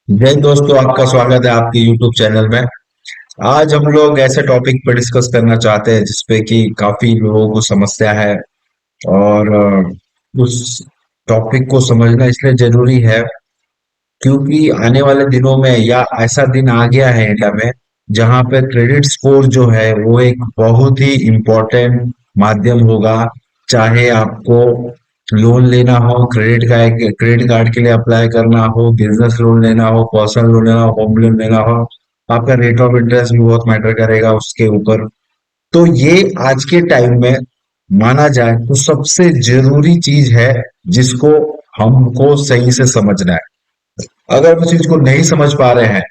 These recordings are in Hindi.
जय दोस्तों, आपका स्वागत है आपके YouTube चैनल में। आज हम लोग ऐसे टॉपिक पर डिस्कस करना चाहते हैं जिसपे कि काफी लोगों को समस्या है। और उस टॉपिक को समझना इसलिए जरूरी है क्योंकि आने वाले दिनों में या ऐसा दिन आ गया है इंडिया में जहां पे क्रेडिट स्कोर जो है वो एक बहुत ही इम्पोर्टेंट माध्यम होगा। चाहे आपको लोन लेना हो, क्रेडिट कार्ड के लिए अप्लाई करना हो, बिजनेस लोन लेना हो, पर्सनल लोन लेना हो, होम लोन लेना हो, आपका रेट ऑफ इंटरेस्ट भी बहुत मैटर करेगा उसके ऊपर। तो ये आज के टाइम में माना जाए तो सबसे जरूरी चीज है जिसको हमको सही से समझना है। अगर उस चीज को नहीं समझ पा रहे हैं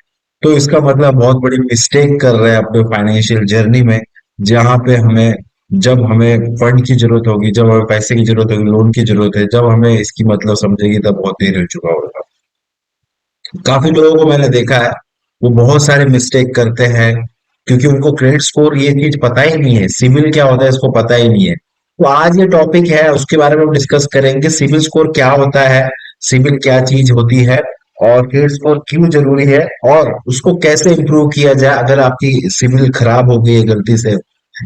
तो इसका मतलब बहुत बड़ी मिस्टेक कर रहे हैं अपने फाइनेंशियल जर्नी में। जहां पे जब हमें फंड की जरूरत होगी, जब हमें पैसे की जरूरत होगी, लोन की जरूरत है, जब हमें इसकी मतलब समझेगी तब बहुत देर हो चुका होगा। काफी लोगों को मैंने देखा है, वो बहुत सारे मिस्टेक करते हैं क्योंकि उनको क्रेडिट स्कोर ये चीज पता ही नहीं है, सिविल क्या होता है इसको पता ही नहीं है। तो आज ये टॉपिक है, उसके बारे में हम डिस्कस करेंगे। सिविल स्कोर क्या होता है, सिविल क्या चीज होती है, और क्रेडिट स्कोर क्यों जरूरी है, और उसको कैसे इम्प्रूव किया जाए अगर आपकी सिविल खराब हो गई है गलती से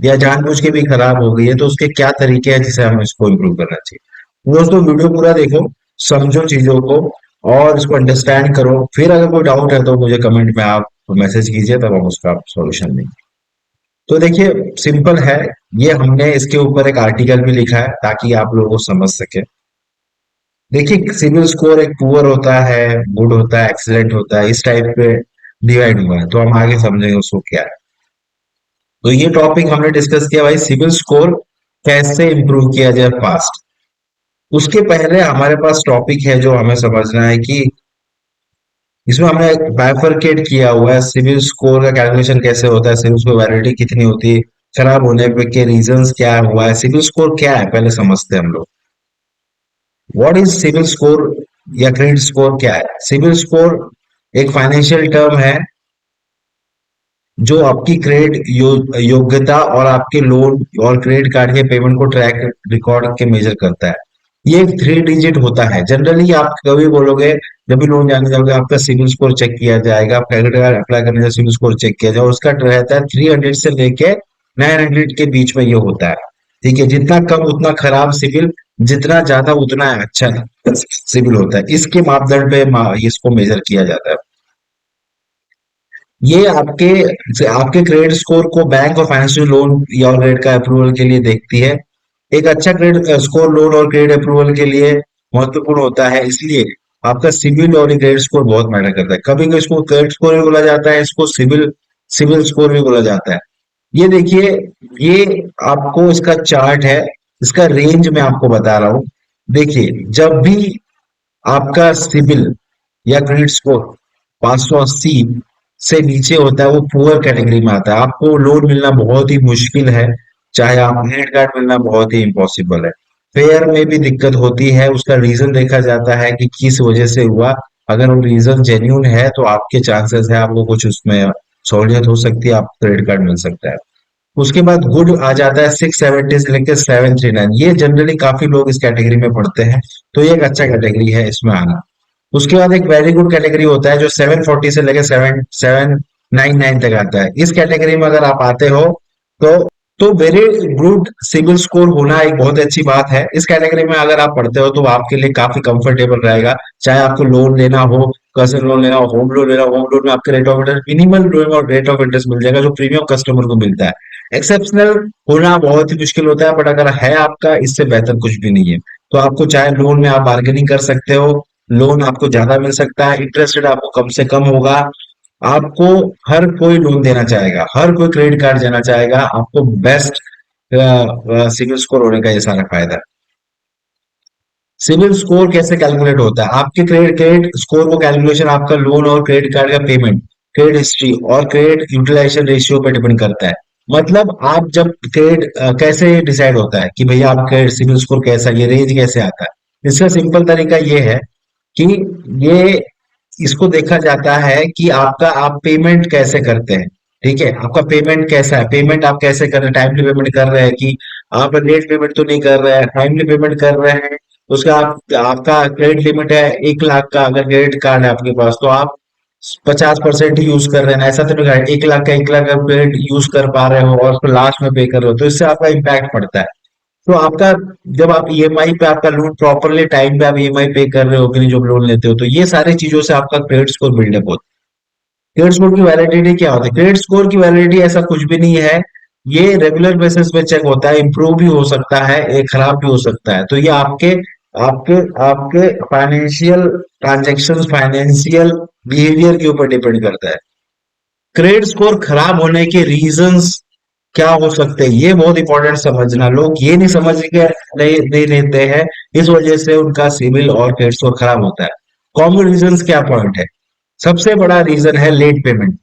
या जानबूझ के भी खराब हो गई है, तो उसके क्या तरीके हैं जिसे हमें इसको इम्प्रूव करना चाहिए। दोस्तों, वीडियो पूरा देखो, समझो चीजों को और इसको अंडरस्टैंड करो। फिर अगर कोई डाउट है तो मुझे कमेंट में आप मैसेज कीजिए, तब हम उसका सॉल्यूशन देंगे। तो देखिए, सिंपल है। ये हमने इसके ऊपर एक आर्टिकल भी लिखा है ताकि आप लोगों को समझ सके। देखिए, सिविल स्कोर एक पुअर होता है, गुड होता है, एक्सीलेंट होता है, इस टाइप पे डिवाइड हुआ है। तो हम आगे समझेंगे उसको क्या है। तो ये टॉपिक हमने डिस्कस किया भाई, सिविल स्कोर कैसे इंप्रूव किया जाए फास्ट। उसके पहले हमारे पास टॉपिक है जो हमें समझना है कि इसमें हमने बाइफरकेट किया हुआ है सिविल स्कोर का कैलकुलेशन कैसे होता है, सिविल स्कोर वैलिडिटी कितनी होती है, खराब होने पे के रीजंस क्या हुआ है, सिविल स्कोर क्या है पहले समझते हैं हम लोग। व्हाट इज सिविल स्कोर या क्रेडिट स्कोर क्या है? सिविल स्कोर एक फाइनेंशियल टर्म है जो आपकी योग्यता और आपके लोन और क्रेडिट कार्ड के पेमेंट को ट्रैक रिकॉर्ड के मेजर करता है। ये एक 3 डिजिट होता है। जनरली आप कभी बोलोगे, जब भी लोन जाने जाओगे आपका सिविल स्कोर चेक किया जाएगा, क्रेडिट कार्ड अप्लाई करने से सिविल स्कोर चेक किया जाएगा, उसका रहता है 300 से लेके 900 के बीच में ये होता है। ठीक है, जितना कम उतना खराब सिविल, जितना ज्यादा उतना अच्छा सिविल होता है। इसके मापदंड पे इसको मेजर किया जाता है। ये आपके क्रेडिट स्कोर को बैंक और फाइनेंशियल लोन या क्रेडिट का अप्रूवल के लिए देखती है। एक अच्छा क्रेडिट स्कोर लोन और क्रेडिट अप्रूवल के लिए महत्वपूर्ण होता है, इसलिए आपका सिविल और क्रेडिट स्कोर बहुत मैटर करता है। कभी कभी इसको क्रेडिट स्कोर भी बोला जाता है, इसको सिविल सिविल स्कोर भी बोला जाता है। ये देखिए, ये आपको इसका चार्ट है, इसका रेंज मैं आपको बता रहा हूँ। देखिए, जब भी आपका सिविल या क्रेडिट स्कोर 580 से नीचे होता है वो पुअर कैटेगरी में आता है, आपको लोन मिलना बहुत ही मुश्किल है, चाहे आप क्रेडिट कार्ड मिलना बहुत ही इम्पॉसिबल है। फेयर में भी दिक्कत होती है, उसका रीजन देखा जाता है कि किस वजह से हुआ। अगर वो रीजन जेन्यून है तो आपके चांसेस है आपको कुछ उसमें सहूलियत हो सकती है, आपको क्रेडिट कार्ड मिल सकता है। उसके बाद गुड आ जाता है 670 से लेकर 739, ये जनरली काफी लोग इस कैटेगरी में पढ़ते हैं, तो ये एक अच्छा कैटेगरी है इसमें आना। उसके बाद एक वेरी गुड कैटेगरी होता है जो 740 से लेकर 799 तक आता है। इस कैटेगरी में अगर आप आते हो तो वेरी गुड सिविल स्कोर होना एक बहुत अच्छी बात है। इस कैटेगरी में अगर आप पढ़ते हो तो आपके लिए काफी कंफर्टेबल रहेगा। चाहे आपको लोन लेना हो, पर्सनल लोन लेना हो, होम लोन लेना हो, होम लोन में आपके rate of interest minimal loan और रेट ऑफ इंटरेस्ट मिल जाएगा जो प्रीमियम कस्टमर को मिलता है। एक्सेप्शनल होना बहुत ही मुश्किल होता है, बट अगर है आपका, इससे बेहतर कुछ भी नहीं है। तो आपको चाहे लोन में आप बार्गेनिंग कर सकते हो, लोन आपको ज्यादा मिल सकता है, इंटरेस्ट रेट आपको कम से कम होगा। आपको हर कोई लोन देना चाहेगा, हर कोई क्रेडिट कार्ड देना चाहेगा, आपको बेस्ट सिविल स्कोर होने का ये सारा फायदा है। सिविल स्कोर कैसे कैलकुलेट होता है? आपके क्रेडिट क्रेडिट स्कोर को कैलकुलेशन आपका लोन और क्रेडिट कार्ड का पेमेंट, क्रेडिट हिस्ट्री और क्रेडिट यूटिलाइजेशन रेशियो पे डिपेंड करता है। मतलब आप जब क्रेडिट कैसे डिसाइड होता है कि भैया आपका सिविल स्कोर कैसा, ये रेंज कैसे आता है? इसका सिंपल तरीका ये है कि ये इसको देखा जाता है कि आपका आप पेमेंट कैसे करते हैं। ठीक है, आपका पेमेंट कैसा है, पेमेंट आप कैसे कर रहे हैं, टाइमली पेमेंट कर रहे हैं कि आप लेट पेमेंट तो नहीं कर रहे हैं, टाइमली पेमेंट कर रहे हैं। उसका आपका क्रेडिट लिमिट है 1 लाख का, अगर क्रेडिट कार्ड है आपके पास तो आप 50% ही यूज कर रहे हैं, ऐसा तो नहीं है 1 लाख का 1 लाख का क्रेडिट यूज कर पा रहे हो और उसको लास्ट में पे कर रहे हो, तो इससे आपका इम्पैक्ट पड़ता है। तो आपका, जब आप ईएमआई पे आपका लोन प्रॉपरली टाइम पे आप ईएमआई पे कर रहे हो कि नहीं, जब लोन लेते हो, तो ये सारी चीजों से आपका क्रेडिट स्कोर बिल्डअप होता है। क्रेडिट स्कोर की वैलिडिटी क्या होती है? क्रेडिट स्कोर की वैलिडिटी ऐसा कुछ भी नहीं है, ये रेगुलर बेसिस पे चेक होता है, इंप्रूव भी हो सकता है, ये खराब भी हो सकता है। तो ये आपके आपके आपके फाइनेंशियल ट्रांजेक्शन, फाइनेंशियल बिहेवियर के ऊपर डिपेंड करता है। क्रेडिट स्कोर खराब होने के रीजंस क्या हो सकते हैं, ये बहुत इंपॉर्टेंट समझना। लोग ये नहीं समझ के नहीं लेते हैं, इस वजह से उनका सिविल और क्रेडिट स्कोर खराब होता है। कॉमन रीजंस क्या पॉइंट है? सबसे बड़ा रीजन है लेट पेमेंट।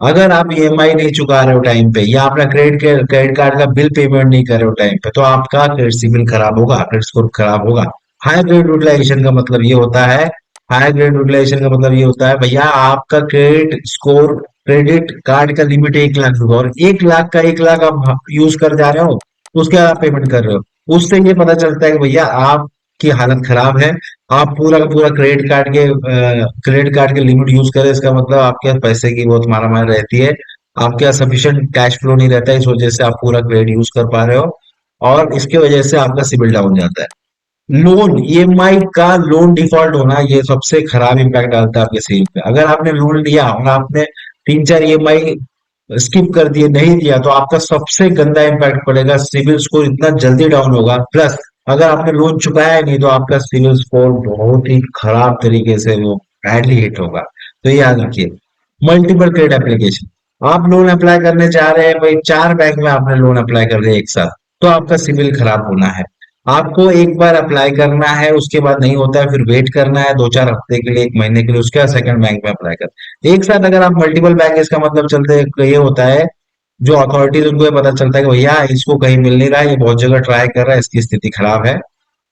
अगर आप ईएमआई नहीं चुका रहे हो टाइम पे, या अपना क्रेडिट कार्ड का बिल पेमेंट नहीं कर रहे हो टाइम पे, तो आपका क्रेडिट सिविल खराब होगा, क्रेडिट स्कोर खराब होगा। हाई क्रेडिट यूटिलाइजेशन का मतलब ये होता है, हाई क्रेडिट यूटिलाइजेशन का मतलब ये होता है भैया, आपका क्रेडिट स्कोर, क्रेडिट कार्ड का लिमिट 1 लाख होगा, और 1 लाख का 1 लाख आप यूज कर जा रहे हो, उसके आप पेमेंट कर रहे हो। उससे ये पता चलता है कि भैया आपकी हालत खराब है। आप पूरा का पूरा क्रेडिट कार्ड के लिमिट यूज करें, इसका मतलब आपके पास पैसे की बहुत मारामारी रहती है, आपके पास सफिशिएंट कैश फ्लो नहीं रहता है, इस वजह से आप पूरा क्रेडिट यूज कर पा रहे हो, और इसके वजह से आपका सिबिल डाउन जाता है। लोन ईएमआई का लोन डिफॉल्ट होना, ये सबसे खराब इम्पैक्ट डालता है आपके सिबिल पे। अगर आपने लोन लिया और आपने 3 4 ईएमआई स्किप कर दिए, नहीं दिया, तो आपका सबसे गंदा इम्पैक्ट पड़ेगा, सिबिल स्कोर इतना जल्दी डाउन होगा। प्लस अगर आपने लोन चुकाया ही नहीं, तो आपका सिबिल स्कोर बहुत ही खराब तरीके से वो बैडली हिट होगा। तो ये याद रखिए। मल्टीपल क्रेडिट एप्लीकेशन, आप लोन अप्लाई करने जा रहे हैं भाई, 4 बैंक में आपने लोन अप्लाई कर दिया एक साथ, तो आपका सिबिल खराब होना है। आपको एक बार अप्लाई करना है, उसके बाद नहीं होता है, फिर वेट करना है 2 4 हफ्ते के लिए, 1 महीने के लिए, उसके बाद सेकंड बैंक में अप्लाई कर। एक साथ अगर आप मल्टीपल बैंक, इसका मतलब चलते ये होता है, जो अथॉरिटीज उनको ये पता चलता है कि भैया इसको कहीं मिल नहीं रहा है, ये बहुत जगह ट्राई कर रहा है, इसकी स्थिति खराब है,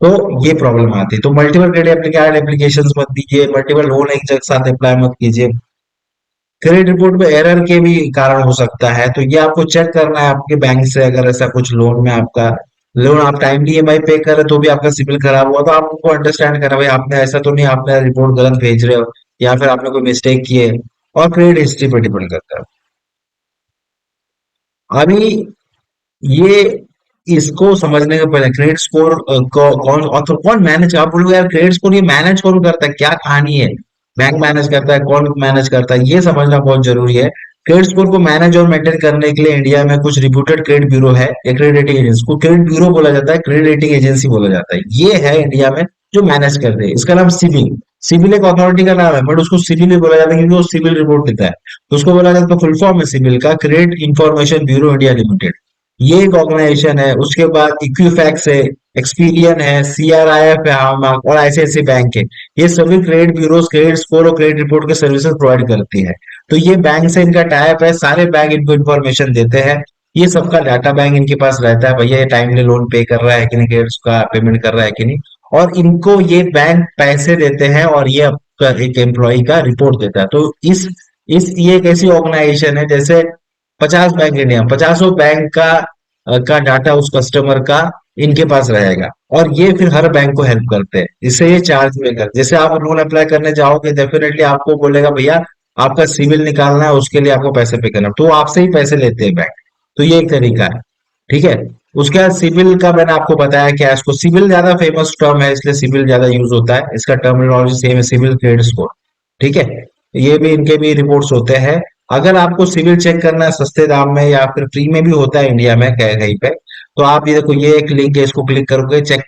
तो ये प्रॉब्लम आती है। तो मल्टीपल क्रेडिट कार्ड एप्लीकेशन मत दीजिए, मल्टीपल लोन एक जगह साथ अप्लाई मत कीजिए। क्रेडिट रिपोर्ट में एरर के भी कारण हो सकता है, तो ये आपको चेक करना है आपके बैंक से। अगर ऐसा कुछ लोन में आपका लोन आप टाइमली ईएमआई पे कर रहे तो भी आपका सिबिल खराब हुआ, तो आप उनको अंडरस्टैंड करना, भाई आपने ऐसा तो नहीं आपने रिपोर्ट गलत भेज रहे हो, या फिर आपने कोई मिस्टेक की है। और क्रेडिट हिस्ट्री पर डिपेंड करता है। अभी ये, इसको समझने के पहले क्रेडिट स्कोर कौन और कौन मैनेज, आप बोलोगे यार क्रेडिट स्कोर ये मैनेज कौन करता है, क्या कहानी है? बैंक मैनेज करता है, कौन मैनेज करता है, ये समझना बहुत जरूरी है। क्रेडिट स्कोर को मैनेज और मेंटेन करने के लिए इंडिया में कुछ रिप्यूटेड क्रेडिट ब्यूरो है, या क्रेडिट रेटिंग एजेंसी को क्रेडिट ब्यूरो बोला जाता है, क्रेडिट रेटिंग एजेंसी बोला जाता है, ये है इंडिया में जो मैनेज करते हैं। इसका नाम सिबिल, सिबिल एक अथॉरिटी का नाम है, बट उसको सिबिल ही बोला जाता है क्योंकि वो सिबिल रिपोर्ट देता है। तो उसको बोला जाता है, फुल फॉर्म है सिबिल का, credit information bureau India limited, ये एक ऑर्गेनाइजेशन है। उसके बाद इक्विफैक्स है, एक्सपीरियन है, सीआरआईएफ है, हार्मार्क और आईसीआईसी बैंक है। ये सभी क्रेडिट ब्यूरोज क्रेडिट स्कोर और क्रेडिट रिपोर्ट के सर्विसेज प्रोवाइड करती है। तो ये बैंक से इनका टाइप है, सारे बैंक इनको इन्फॉर्मेशन देते हैं, ये सबका डाटा बैंक इनके पास रहता है, भैया ये टाइमली लोन पे कर रहा है कि नहीं, क्रेडिट का पेमेंट कर रहा है कि नहीं। और इनको ये बैंक पैसे देते हैं, और ये आपका एक एम्प्लॉय का रिपोर्ट देता है। तो इस ये एक ऐसी ऑर्गेनाइजेशन है, जैसे 50 बैंक इंडिया, 50 बैंक का डाटा उस कस्टमर का इनके पास रहेगा, और ये फिर हर बैंक को हेल्प करते हैं, इससे ये चार्ज में कर, जैसे आप लोन अप्लाई करने जाओगे, डेफिनेटली आपको बोलेगा भैया आपका सिविल निकालना है, उसके लिए आपको पैसे पे करना है, तो वो आपसे ही पैसे लेते हैं बैंक। तो ये एक तरीका है, ठीक है। उसके बाद सिविल का मैंने आपको बताया क्या है, इसको सिविल ज्यादा फेमस टर्म है, इसलिए सिविल ज्यादा यूज होता है, इसका टर्मिनोलॉजी सेम है, सिविल क्रेडिट स्कोर, ठीक है। ये भी इनके भी रिपोर्ट्स होते हैं। अगर आपको सिविल चेक करना है सस्ते दाम में या फिर फ्री में भी होता है इंडिया में कहीं कहीं पे, तो आप ये देखो, ये एक लिंक है, इसको क्लिक करोगे चेक,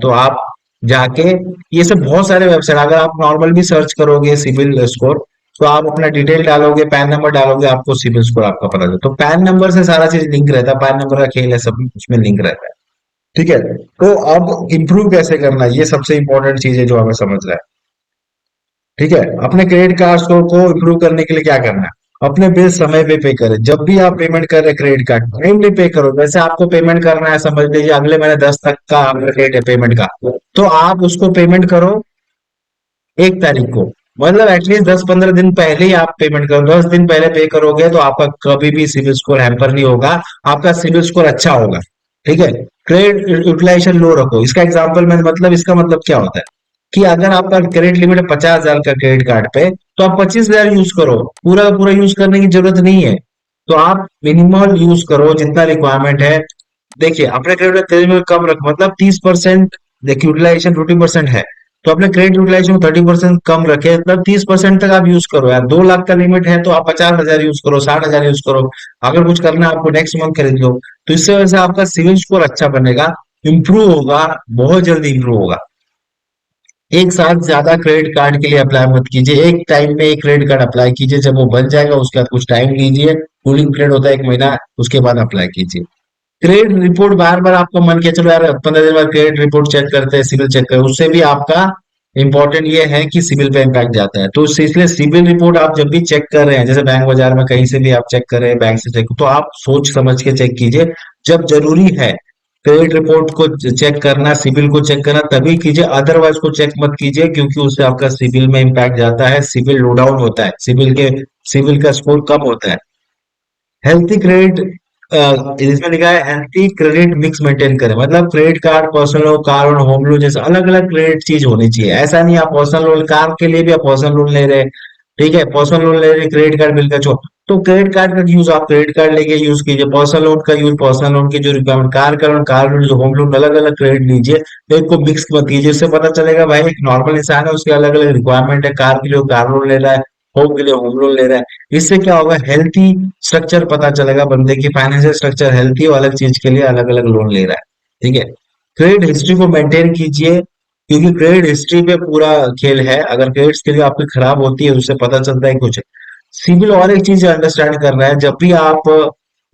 तो आप जाके, ये सब बहुत सारे वेबसाइट, अगर आप नॉर्मल भी सर्च करोगे सिविल स्कोर, तो आप अपना डिटेल डालोगे, पैन नंबर डालोगे, आपको सिविल स्कोर आपका पता चले। तो पैन नंबर से सारा चीज लिंक रहता है, पैन नंबर का खेल है, सब उसमें लिंक रहता है, ठीक है। तो अब इम्प्रूव कैसे करना है, ये सबसे इंपॉर्टेंट चीज है जो हमें समझना है, ठीक है। अपने क्रेडिट कार्ड स्कोर को इम्प्रूव करने के लिए क्या करना है? अपने बिल समय पे पे करें, जब भी आप पेमेंट कर रहे हैं क्रेडिट कार्ड टाइमली पे करो। जैसे आपको पेमेंट करना है, समझ लीजिए अगले महीने 10 तक का आपका डेट है पेमेंट का, तो आप उसको पेमेंट करो 1 तारीख को, मतलब एटलीस्ट 10 15 दिन पहले ही आप पेमेंट करो। 10 दिन पहले पे करोगे तो आपका कभी भी सिविल स्कोर हैम्पर नहीं होगा, आपका सिविल स्कोर अच्छा होगा, ठीक है। क्रेडिट यूटिलाइजेशन लो रखो, इसका एग्जांपल में मतलब, इसका मतलब क्या होता है कि अगर आपका क्रेडिट लिमिट है 50,000 का क्रेडिट कार्ड पे, तो आप 25,000 यूज करो, पूरा का पूरा यूज करने की जरूरत नहीं है। तो आप मिनिमल यूज करो जितना रिक्वायरमेंट है। देखिए अपने क्रेडिट तेज में कम रख, मतलब 30%, देखिए यूटिलाइजेशन 20% है, तो अपने क्रेडिट यूटिलाइजेशन को 30% कम रखे, मतलब 30% तक आप यूज करो यार। 2 लाख का लिमिट है तो आप 50,000 यूज करो, 60,000 यूज करो। अगर कुछ करना है आपको नेक्स्ट मंथ खरीद लो। तो इससे वजह से आपका सिविल स्कोर अच्छा बनेगा, इंप्रूव होगा, बहुत जल्दी इंप्रूव होगा। एक साथ ज्यादा क्रेडिट कार्ड के लिए अप्लाई मत कीजिए, एक टाइम में एक क्रेडिट कार्ड अप्लाई कीजिए, जब वो बन जाएगा उसके बाद कुछ टाइम लीजिए, कूलिंग पीरियड होता है 1 महीना, उसके बाद अप्लाई कीजिए। क्रेडिट रिपोर्ट बार बार आपको मन किया चलो यार 15 दिन बाद क्रेडिट रिपोर्ट चेक करते हैं, सिविल चेक करें, उससे भी आपका इंपॉर्टेंट ये है कि सिविल पे इम्पैक्ट जाता है। तो इसलिए सिविल रिपोर्ट आप जब भी चेक कर रहे हैं, जैसे बैंक बाजार में कहीं से भी आप चेक कर रहे हैं, बैंक से चेक, तो आप सोच समझ के चेक कीजिए। जब जरूरी है क्रेडिट रिपोर्ट को चेक करना, सिविल को चेक करना, तभी कीजिए, अदरवाइज को चेक मत कीजिए, क्योंकि उससे आपका सिविल में इम्पैक्ट जाता है, सिविल लो डाउन होता है, सिविल का स्कोर कम होता है। हेल्थी क्रेडिट, इसमें लिखा है हेल्थी क्रेडिट मिक्स मेंटेन करें, मतलब credit card, personal loan, car और होम लोन जैसे अलग अलग क्रेडिट चीज होनी चाहिए। ऐसा नहीं आप पर्सनल लोन, कार के लिए भी आप पर्सनल लोन ले रहे हैं, ठीक है, पर्सनल लोन ले रहे, क्रेडिट कार्ड बिल का छो, तो क्रेडिट कार्ड का यूज आप क्रेडिट कार्ड लेके यूज कीजिए, पर्सनल लोन का यूज पर्सनल लोन की जो रिक्वायरमेंट, कार का लोन कार लोन, जो होम लोन, अलग अलग क्रेडिट लीजिए। तो इनको मिक्स मत कीजिए, उससे पता चलेगा भाई एक नॉर्मल इंसान है, उसके अलग अलग रिक्वायरमेंट है, कार के लिए कार लोन ले रहा है, होम के लिए होम लोन ले रहा है। इससे क्या होगा, हेल्थी स्ट्रक्चर पता चलेगा, बंदे की फाइनेंशियल स्ट्रक्चर हेल्थी और अलग चीज के लिए अलग अलग लोन ले रहा है, ठीक है। क्रेडिट हिस्ट्री को मेंटेन कीजिए, क्योंकि क्रेडिट हिस्ट्री पे पूरा खेल है। अगर क्रेडिट हिस्ट्री आपकी खराब होती है, उससे पता चलता है कुछ। सिविल और एक चीज अंडरस्टैंड करना है, जब भी आप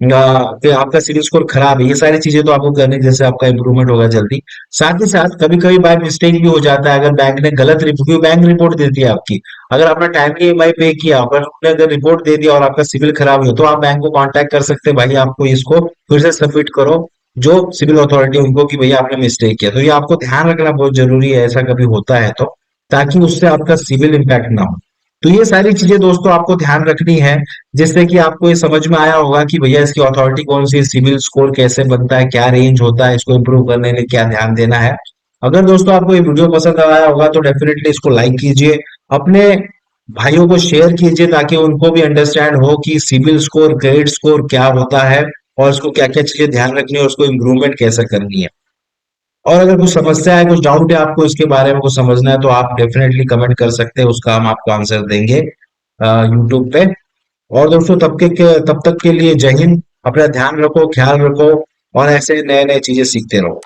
कि आपका सिविल स्कोर खराब है, ये सारी चीजें तो आपको करनी है, जैसे आपका इंप्रूवमेंट होगा जल्दी। साथ ही साथ कभी कभी बाय मिस्टेक भी हो जाता है, अगर बैंक ने गलत रिपोर्ट, बैंक रिपोर्ट देती है आपकी, अगर आपने टाइमली ईएमआई पे किया, अगर उन्होंने अगर रिपोर्ट दे दिया और आपका सिविल खराब हो, तो आप बैंक को कांटेक्ट कर सकते हैं, भाई आपको इसको फिर से सबमिट करो, जो सिविल अथॉरिटी उनको, कि भैया आपने मिस्टेक किया। तो ये आपको ध्यान रखना बहुत जरूरी है, ऐसा कभी होता है तो, ताकि उससे आपका सिविल इम्पैक्ट ना हो। तो ये सारी चीजें दोस्तों आपको ध्यान रखनी है, जिससे कि आपको ये समझ में आया होगा कि भैया इसकी अथॉरिटी कौन सी, सिविल स्कोर कैसे बनता है, क्या रेंज होता है, इसको इम्प्रूव करने के लिए क्या ध्यान देना है। अगर दोस्तों आपको ये वीडियो पसंद आया होगा तो डेफिनेटली इसको लाइक कीजिए, अपने भाइयों को शेयर कीजिए, ताकि उनको भी अंडरस्टैंड हो कि सिविल स्कोर, क्रेडिट स्कोर क्या होता है, और उसको क्या क्या चीजें ध्यान रखनी है, और उसको इम्प्रूवमेंट कैसे करनी है। और अगर कुछ समस्या है, कुछ डाउट है आपको इसके बारे में कुछ समझना है, तो आप डेफिनेटली कमेंट कर सकते हैं, उसका हम आपको आंसर देंगे यूट्यूब पे। और दोस्तों तब तक के लिए जय हिंद, अपना ध्यान रखो, ख्याल रखो, और ऐसे नए नए चीजें सीखते रहो।